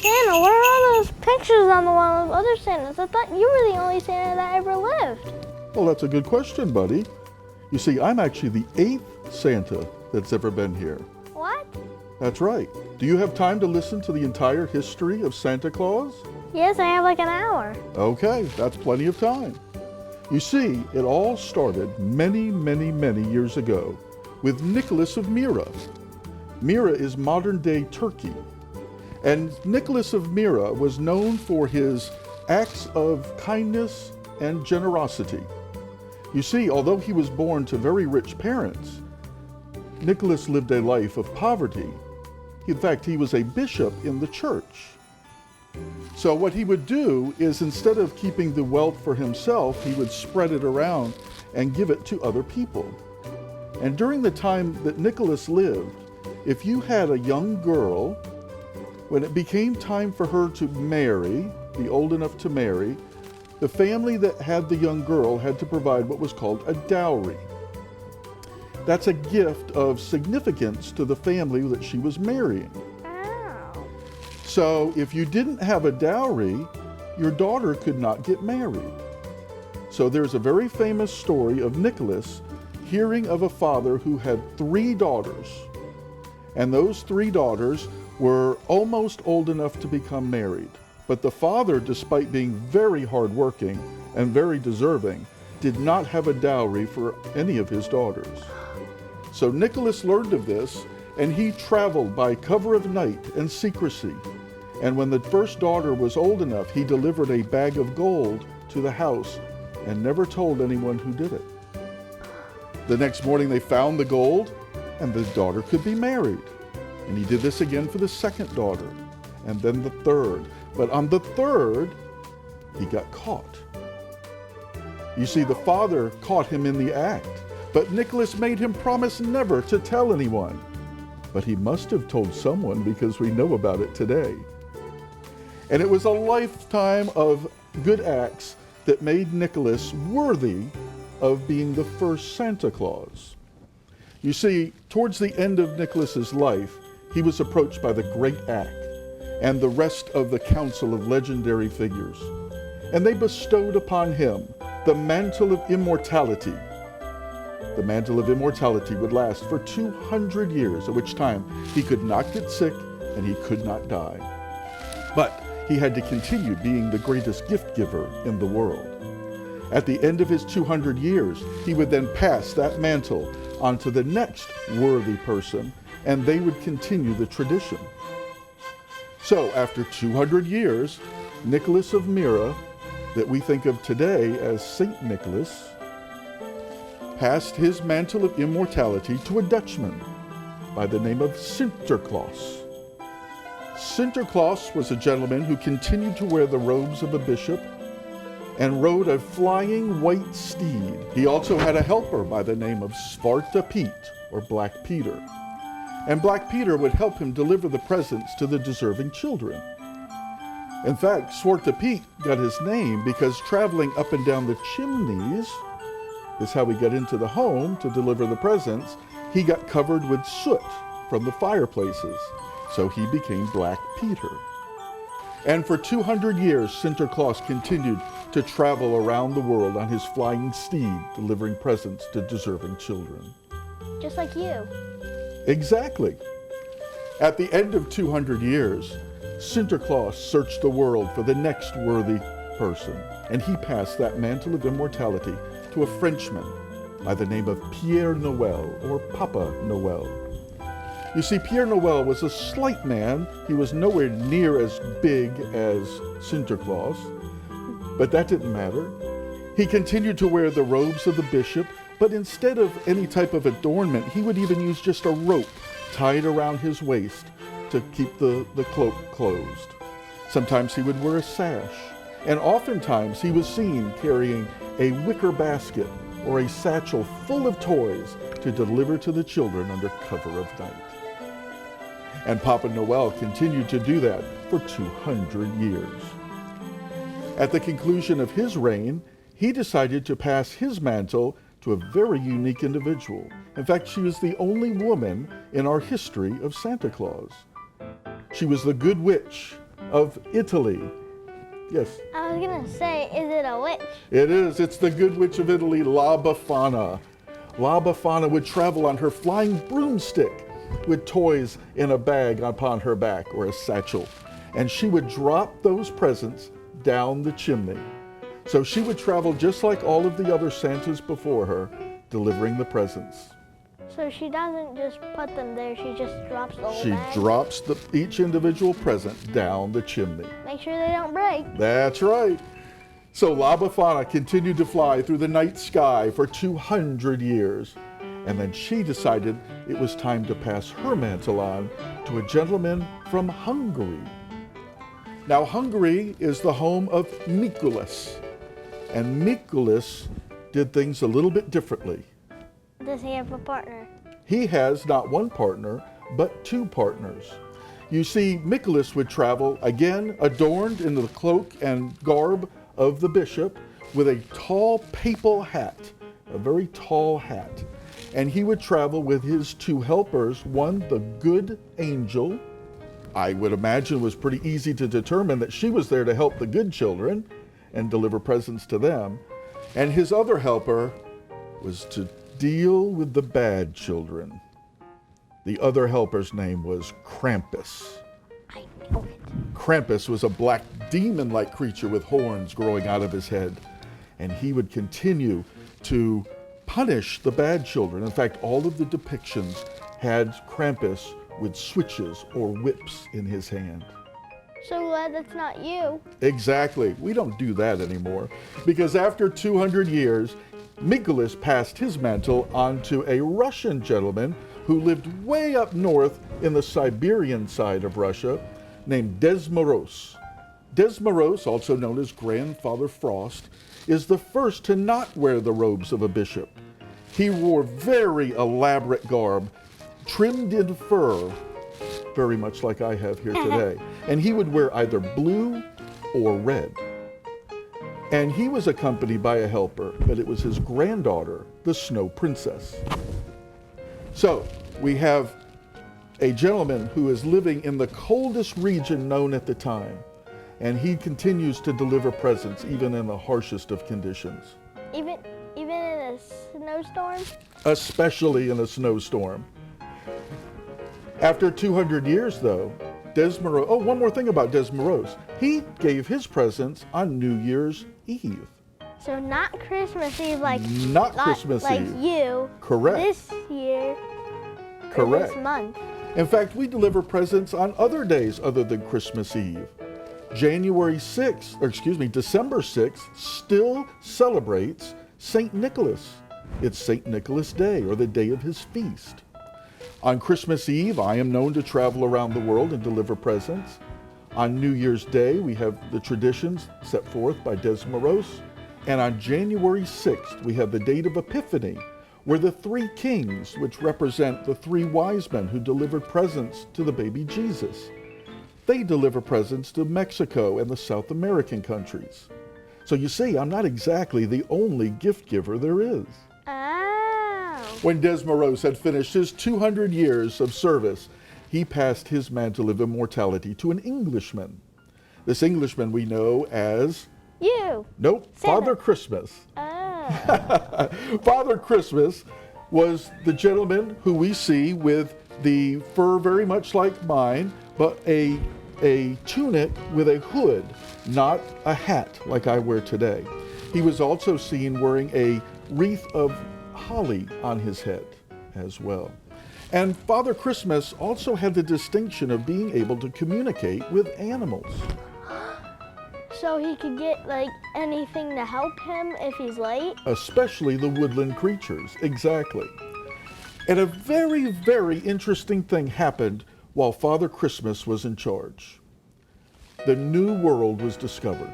Santa, what are all those pictures on the wall of other Santas? I thought you were the only Santa that ever lived. Well, that's a good question, buddy. You see, I'm actually the 8th Santa that's ever been here. What? That's right. Do you have time to listen to the entire history of Santa Claus? Yes, I have like an hour. Okay, that's plenty of time. You see, it all started many, many, many years ago with Nicholas of Mira. Mira is modern-day Turkey. And Nicholas of Mira was known for his acts of kindness and generosity. You see, although he was born to very rich parents, Nicholas lived a life of poverty. In fact, he was a bishop in the church. So what he would do is, instead of keeping the wealth for himself, he would spread it around and give it to other people. And during the time that Nicholas lived, if you had a young girl, when it became time for her to marry, be old enough to marry, the family that had the young girl had to provide what was called a dowry. That's a gift of significance to the family that she was marrying. Ow. So if you didn't have a dowry, your daughter could not get married. So there's a very famous story of Nicholas hearing of a father who had 3 daughters. And those 3 daughters were almost old enough to become married. But the father, despite being very hardworking and very deserving, did not have a dowry for any of his daughters. So Nicholas learned of this, and he traveled by cover of night and secrecy. And when the first daughter was old enough, he delivered a bag of gold to the house and never told anyone who did it. The next morning they found the gold, and the daughter could be married. And he did this again for the second daughter, and then the third. But on the third, he got caught. You see, the father caught him in the act, but Nicholas made him promise never to tell anyone. But he must have told someone, because we know about it today. And it was a lifetime of good acts that made Nicholas worthy of being the first Santa Claus. You see, towards the end of Nicholas's life, he was approached by the Great Act and the rest of the council of legendary figures. And they bestowed upon him the mantle of immortality. The mantle of immortality would last for 200 years, at which time he could not get sick and he could not die. But he had to continue being the greatest gift giver in the world. At the end of his 200 years, he would then pass that mantle on to the next worthy person, and they would continue the tradition. So after 200 years, Nicholas of Mira, that we think of today as Saint Nicholas, passed his mantle of immortality to a Dutchman by the name of Sinterklaas. Sinterklaas was a gentleman who continued to wear the robes of a bishop and rode a flying white steed. He also had a helper by the name of Zwarte Piet, or Black Peter. And Black Peter would help him deliver the presents to the deserving children. In fact, Zwarte Piet got his name because traveling up and down the chimneys is how he got into the home to deliver the presents. He got covered with soot from the fireplaces, so he became Black Peter. And for 200 years, Sinterklaas continued to travel around the world on his flying steed, delivering presents to deserving children. Just like you. Exactly. At the end of 200 years, Sinterklaas searched the world for the next worthy person, and he passed that mantle of immortality to a Frenchman by the name of Pierre Noël, or Papa Noel. You see, Pierre Noël was a slight man. He was nowhere near as big as Sinterklaas, but that didn't matter. He continued to wear the robes of the bishop, but instead of any type of adornment, he would even use just a rope tied around his waist to keep the cloak closed. Sometimes he would wear a sash, and oftentimes he was seen carrying a wicker basket or a satchel full of toys to deliver to the children under cover of night. And Papa Noel continued to do that for 200 years. At the conclusion of his reign, he decided to pass his mantle to a very unique individual. In fact, she is the only woman in our history of Santa Claus. She was the Good Witch, of Italy. Yes? I was gonna say, is it a witch? It is. It's the good witch of Italy, La Befana. La Befana would travel on her flying broomstick with toys in a bag upon her back or a satchel. And she would drop those presents down the chimney. So she would travel just like all of the other Santas before her, delivering the presents. So she doesn't just put them there, she just drops the whole She bag? drops each individual present down the chimney. Make sure they don't break. That's right. So La Befana continued to fly through the night sky for 200 years. And then she decided it was time to pass her mantle on to a gentleman from Hungary. Now, Hungary is the home of Mikulas. And Mikulas did things a little bit differently. Does he have a partner? He has not one partner, but two partners. You see, Mikulas would travel, again, adorned in the cloak and garb of the bishop, with a tall papal hat, a very tall hat. And he would travel with his two helpers, one, the good angel. I would imagine was pretty easy to determine that she was there to help the good children and deliver presents to them. And his other helper was to deal with the bad children. The other helper's name was Krampus. I know it. Krampus was a black demon-like creature with horns growing out of his head. And he would continue to punish the bad children. In fact, all of the depictions had Krampus with switches or whips in his hand. So glad that's not you. Exactly. We don't do that anymore. Because after 200 years, Mikulas passed his mantle on to a Russian gentleman who lived way up north in the Siberian side of Russia, named Desmoroz. Desmoroz, also known as Grandfather Frost, is the first to not wear the robes of a bishop. He wore very elaborate garb, trimmed in fur, very much like I have here today. And he would wear either blue or red. And he was accompanied by a helper, but it was his granddaughter, the Snow Princess. So we have a gentleman who is living in the coldest region known at the time, and he continues to deliver presents even in the harshest of conditions. Even in a snowstorm? Especially in a snowstorm. After 200 years, though, Desmoroz, oh, one more thing about Desmoroz. He gave his presents on New Year's Eve. So not Christmas Eve Not Christmas like Eve. you. Correct. This year. Correct. Or this month. In fact, we deliver presents on other days other than Christmas Eve. December 6th still celebrates St. Nicholas. It's St. Nicholas Day, or the day of his feast. On Christmas Eve, I am known to travel around the world and deliver presents. On New Year's Day, we have the traditions set forth by Desmoroz. And on January 6th, we have the date of Epiphany, where the three kings, which represent the three wise men who delivered presents to the baby Jesus, they deliver presents to Mexico and the South American countries. So you see, I'm not exactly the only gift giver there is. Oh. When Desmoroz had finished his 200 years of service, he passed his mantle of immortality to an Englishman. This Englishman we know as... You. Nope, Santa. Father Christmas. Oh. Father Christmas was the gentleman who we see with the fur very much like mine, but a tunic with a hood, not a hat like I wear today. He was also seen wearing a wreath of holly on his head as well. And Father Christmas also had the distinction of being able to communicate with animals. So he could get anything to help him if he's late? Especially the woodland creatures, exactly. And a very, very interesting thing happened while Father Christmas was in charge. The New World was discovered.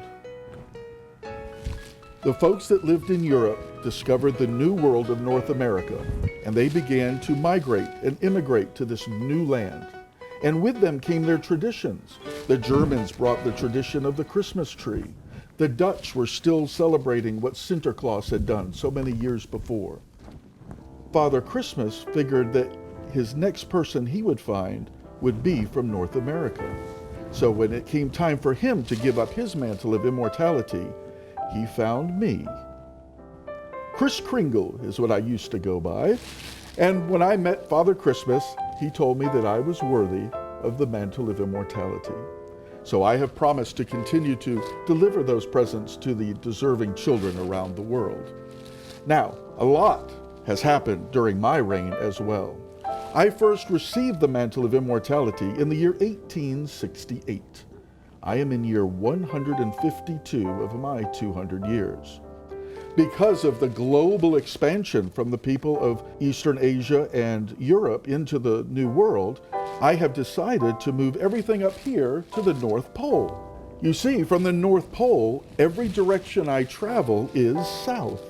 The folks that lived in Europe discovered the New World of North America, and they began to migrate and immigrate to this new land. And with them came their traditions. The Germans brought the tradition of the Christmas tree. The Dutch were still celebrating what Sinterklaas had done so many years before. Father Christmas figured that his next person he would find would be from North America. So when it came time for him to give up his mantle of immortality, he found me. Kris Kringle is what I used to go by. And when I met Father Christmas, he told me that I was worthy of the mantle of immortality. So I have promised to continue to deliver those presents to the deserving children around the world. Now, a lot has happened during my reign as well. I first received the mantle of immortality in the year 1868. I am in year 152 of my 200 years. Because of the global expansion from the people of Eastern Asia and Europe into the New World, I have decided to move everything up here to the North Pole. You see, from the North Pole, every direction I travel is south.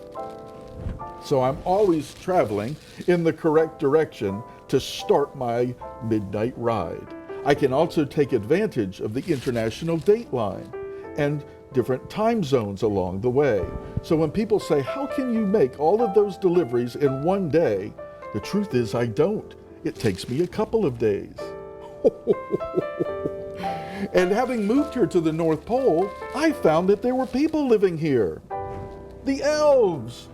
So I'm always traveling in the correct direction to start my midnight ride. I can also take advantage of the international date line and different time zones along the way. So when people say, how can you make all of those deliveries in one day? The truth is I don't. It takes me a couple of days. And having moved here to the North Pole, I found that there were people living here. The elves.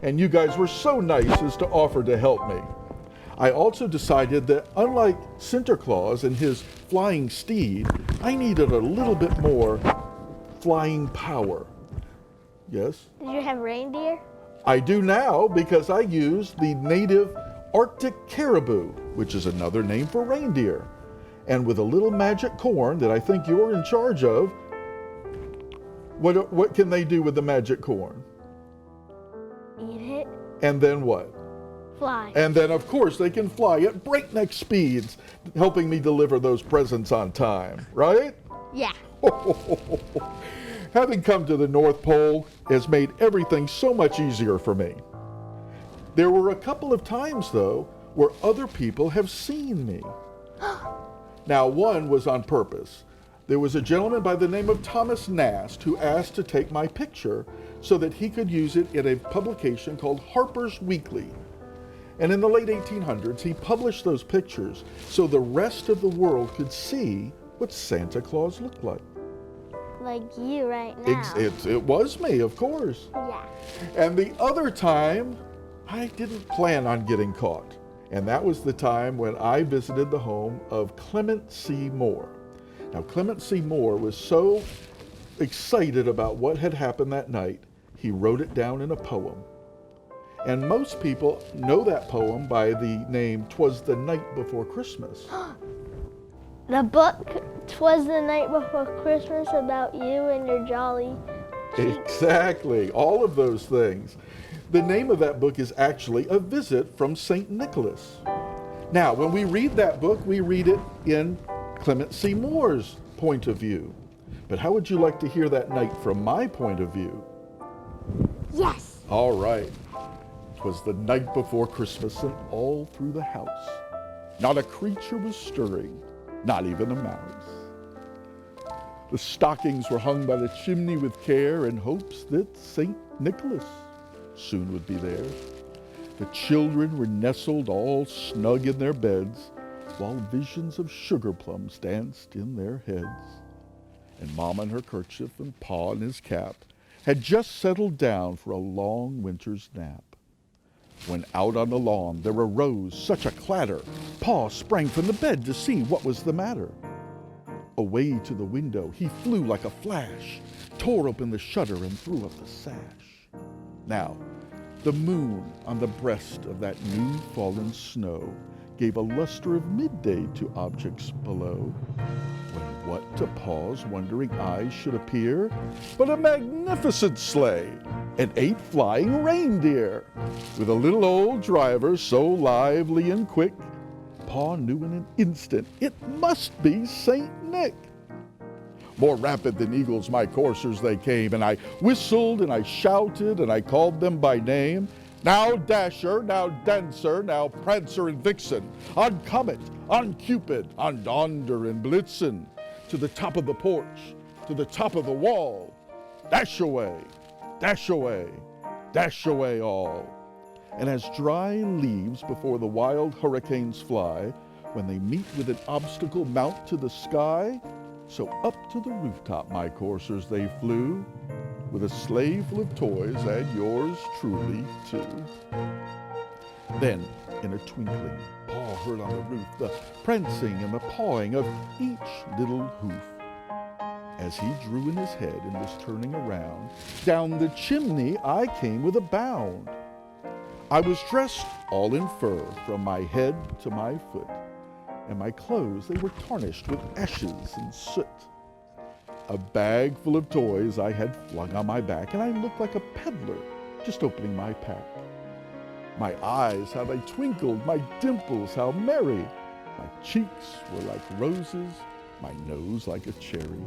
And you guys were so nice as to offer to help me. I also decided that unlike Sinterklaas and his flying steed, I needed a little bit more flying power. Yes? Did you have reindeer? I do now because I use the native Arctic caribou, which is another name for reindeer. And with a little magic corn that I think you're in charge of, what can they do with the magic corn? Eat it. And then what? Fly. And then, of course, they can fly at breakneck speeds, helping me deliver those presents on time, right? Yeah. Having come to the North Pole has made everything so much easier for me. There were a couple of times, though, where other people have seen me. Now, one was on purpose. There was a gentleman by the name of Thomas Nast who asked to take my picture so that he could use it in a publication called Harper's Weekly. And in the late 1800s, he published those pictures so the rest of the world could see what Santa Claus looked like. Like you right now. It was me, of course. Yeah. And the other time, I didn't plan on getting caught. And that was the time when I visited the home of Clement C. Moore. Now, Clement C. Moore was so excited about what had happened that night, he wrote it down in a poem. And most people know that poem by the name "Twas the Night Before Christmas." The book, "Twas the Night Before Christmas," about you and your jolly cheeks. Exactly, all of those things. The name of that book is actually A Visit from St. Nicholas. Now, when we read that book, we read it in Clement C. Moore's point of view. But how would you like to hear that night from my point of view? Yes. All right. 'Twas the night before Christmas, and all through the house not a creature was stirring, not even a mouse. The stockings were hung by the chimney with care in hopes that St. Nicholas soon would be there. The children were nestled all snug in their beds, while visions of sugar plums danced in their heads. And Mama in her kerchief and Pa in his cap had just settled down for a long winter's nap. When out on the lawn there arose such a clatter, Pa sprang from the bed to see what was the matter. Away to the window he flew like a flash, tore open the shutter and threw up the sash. Now, the moon on the breast of that new fallen snow gave a luster of midday to objects below, when what to Pa's wondering eyes should appear but a magnificent sleigh and 8 flying reindeer, with a little old driver so lively and quick, Pa knew in an instant it must be St. Nick. More rapid than eagles my coursers they came, and I whistled and I shouted and I called them by name. Now Dasher, now Dancer, now Prancer and Vixen, on Comet, on Cupid, on Donder and Blitzen, to the top of the porch, to the top of the wall. Dash away, dash away, dash away all. And as dry leaves before the wild hurricanes fly, when they meet with an obstacle mount to the sky, So up to the rooftop my coursers they flew, with a sleigh full of toys and yours truly too. Then, in a twinkling, Pa heard on the roof the prancing and the pawing of each little hoof. As he drew in his head and was turning around, down the chimney I came with a bound. I was dressed all in fur from my head to my foot, and my clothes, they were tarnished with ashes and soot. A bag full of toys I had flung on my back, and I looked like a peddler just opening my pack. My eyes, how they twinkled, my dimples, how merry. My cheeks were like roses, my nose like a cherry.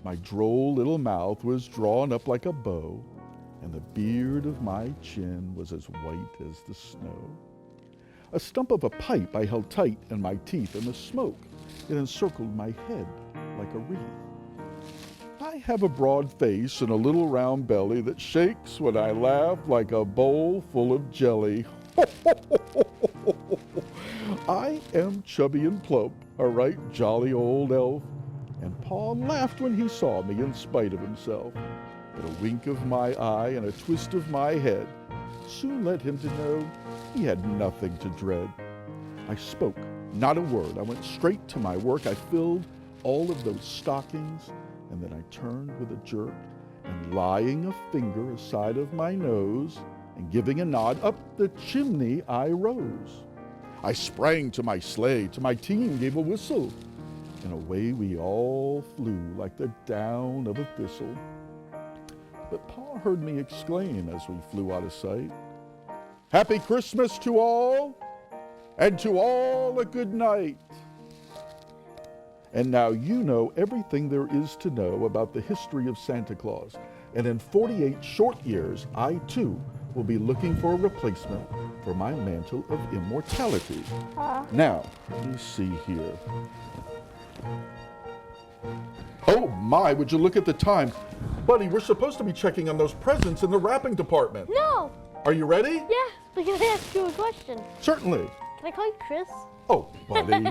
My droll little mouth was drawn up like a bow, and the beard of my chin was as white as the snow. A stump of a pipe I held tight in my teeth, and the smoke, it encircled my head like a wreath. I have a broad face and a little round belly that shakes when I laugh like a bowl full of jelly. I am chubby and plump, a right jolly old elf, and Pa laughed when he saw me in spite of himself. But a wink of my eye and a twist of my head soon led him to know he had nothing to dread. I spoke not a word. I went straight to my work. I filled all of those stockings, and then I turned with a jerk, and lying a finger aside of my nose, and giving a nod up the chimney I rose. I sprang to my sleigh, to my team gave a whistle, and away we all flew like the down of a thistle. But Pa heard me exclaim as we flew out of sight, "Happy Christmas to all, and to all a good night." And now you know everything there is to know about the history of Santa Claus. And in 48 short years, I too will be looking for a replacement for my mantle of immortality. Now, let me see here. Oh my, would you look at the time? Buddy, we're supposed to be checking on those presents in the wrapping department. No! Are you ready? Yeah, but can I ask you a question? Certainly. Can I call you Chris? Oh, buddy.